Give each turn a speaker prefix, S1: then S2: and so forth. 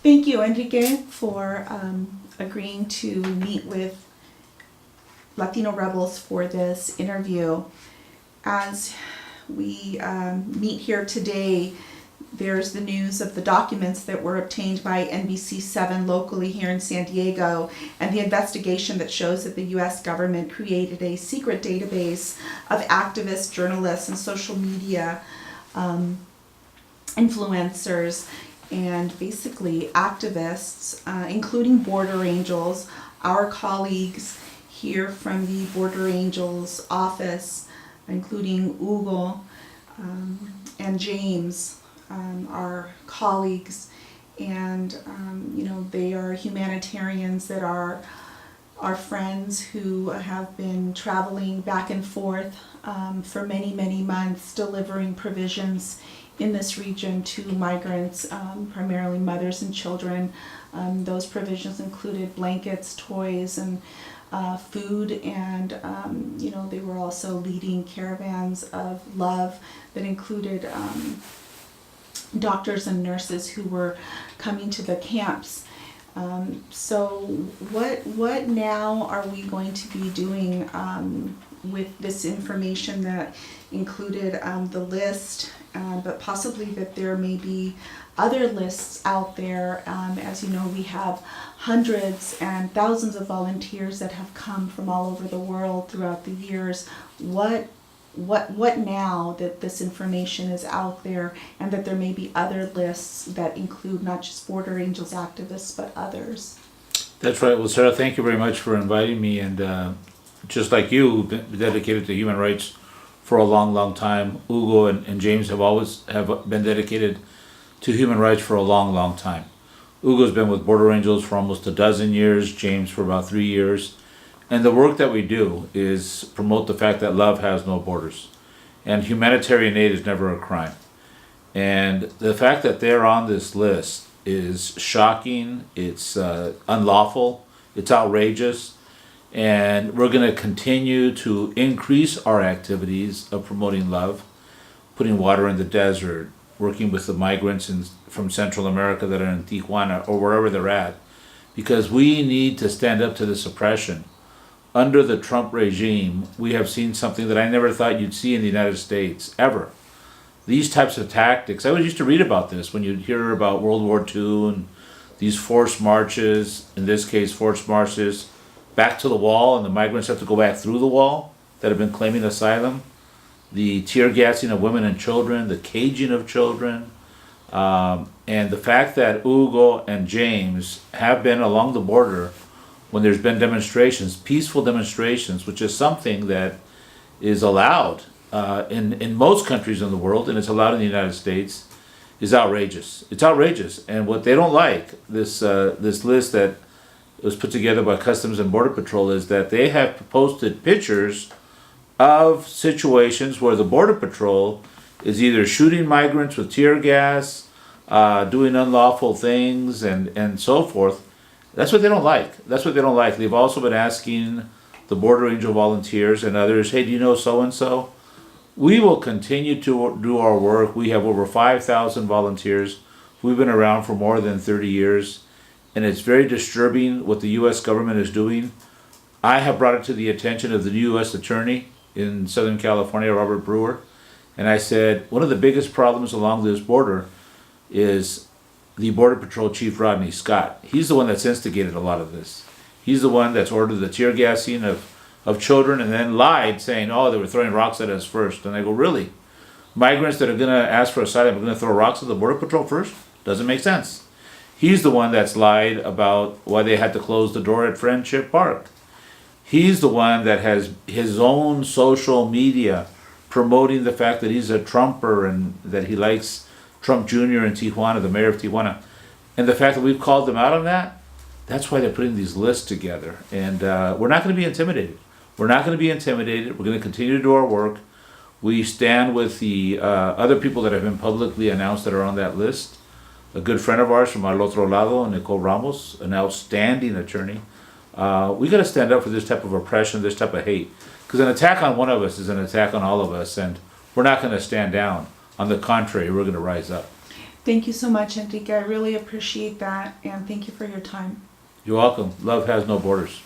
S1: Thank you, Enrique, for agreeing to meet with Latino Rebels for this interview. As we meet here today, there's the news of the documents that were obtained by NBC7 locally here in San Diego, and the investigation that shows that the U.S. government created a secret database of activists, journalists, and social media influencers, and basically activists, including Border Angels, our colleagues here from the Border Angels office, including Hugo and James, our colleagues, and they are humanitarians that are our friends who have been traveling back and forth for many, many months, delivering provisions in this region to migrants, primarily mothers and children. Those provisions included blankets, toys, and food, and they were also leading caravans of love that included doctors and nurses who were coming to the camps. So what now are we going to be doing with this information that included the list, but possibly that there may be other lists out there? As you know, we have hundreds and thousands of volunteers that have come from all over the world throughout the years. What now that this information is out there, and that there may be other lists that include not just Border Angels activists, but others?
S2: That's right. Well, Sarah, thank you very much for inviting me. And just like you, been dedicated to human rights for a long, long time. Hugo and James have been dedicated to human rights for a long, long time. Hugo's been with Border Angels for almost a dozen years, James for about 3 years. And the work that we do is promote the fact that love has no borders. And humanitarian aid is never a crime. And the fact that they're on this list is shocking, it's unlawful, it's outrageous. And we're going to continue to increase our activities of promoting love, putting water in the desert, working with the migrants from Central America that are in Tijuana or wherever they're at, because we need to stand up to this oppression. Under the Trump regime, we have seen something that I never thought you'd see in the United States, ever. These types of tactics, I always used to read about this when you'd hear about World War II and these forced marches, in this case forced marches, back to the wall, and the migrants have to go back through the wall that have been claiming asylum. The tear gassing of women and children, the caging of children, and the fact that Hugo and James have been along the border when there's been demonstrations, peaceful demonstrations, which is something that is allowed in most countries in the world, and it's allowed in the United States, is outrageous. It's outrageous, and what they don't like, this list that was put together by Customs and Border Patrol, is that they have posted pictures of situations where the Border Patrol is either shooting migrants with tear gas, doing unlawful things, and so forth. That's what they don't like. That's what they don't like. They've also been asking the Border Angel volunteers and others, hey, do you know so-and-so? We will continue to do our work. We have over 5,000 volunteers. We've been around for more than 30 years, and it's very disturbing what the U.S. government is doing. I have brought it to the attention of the new U.S. Attorney in Southern California, Robert Brewer, and I said, one of the biggest problems along this border is the Border Patrol Chief Rodney Scott. He's the one that's instigated a lot of this. He's the one that's ordered the tear gassing of children and then lied, saying, oh, they were throwing rocks at us first. And I go, really? Migrants that are going to ask for asylum are going to throw rocks at the Border Patrol first? Doesn't make sense. He's the one that's lied about why they had to close the door at Friendship Park. He's the one that has his own social media promoting the fact that he's a Trumper and that he likes Trump Jr. in Tijuana, the mayor of Tijuana. And the fact that we've called them out on that, that's why they're putting these lists together. And we're not going to be intimidated. We're not going to be intimidated. We're going to continue to do our work. We stand with the other people that have been publicly announced that are on that list. A good friend of ours from Al Otro Lado, Nicole Ramos, an outstanding attorney. We got to stand up for this type of oppression, this type of hate. Because an attack on one of us is an attack on all of us, and we're not going to stand down. On the contrary, we're going to rise up.
S1: Thank you so much, Enrique. I really appreciate that, and thank you for your time.
S2: You're welcome. Love has no borders.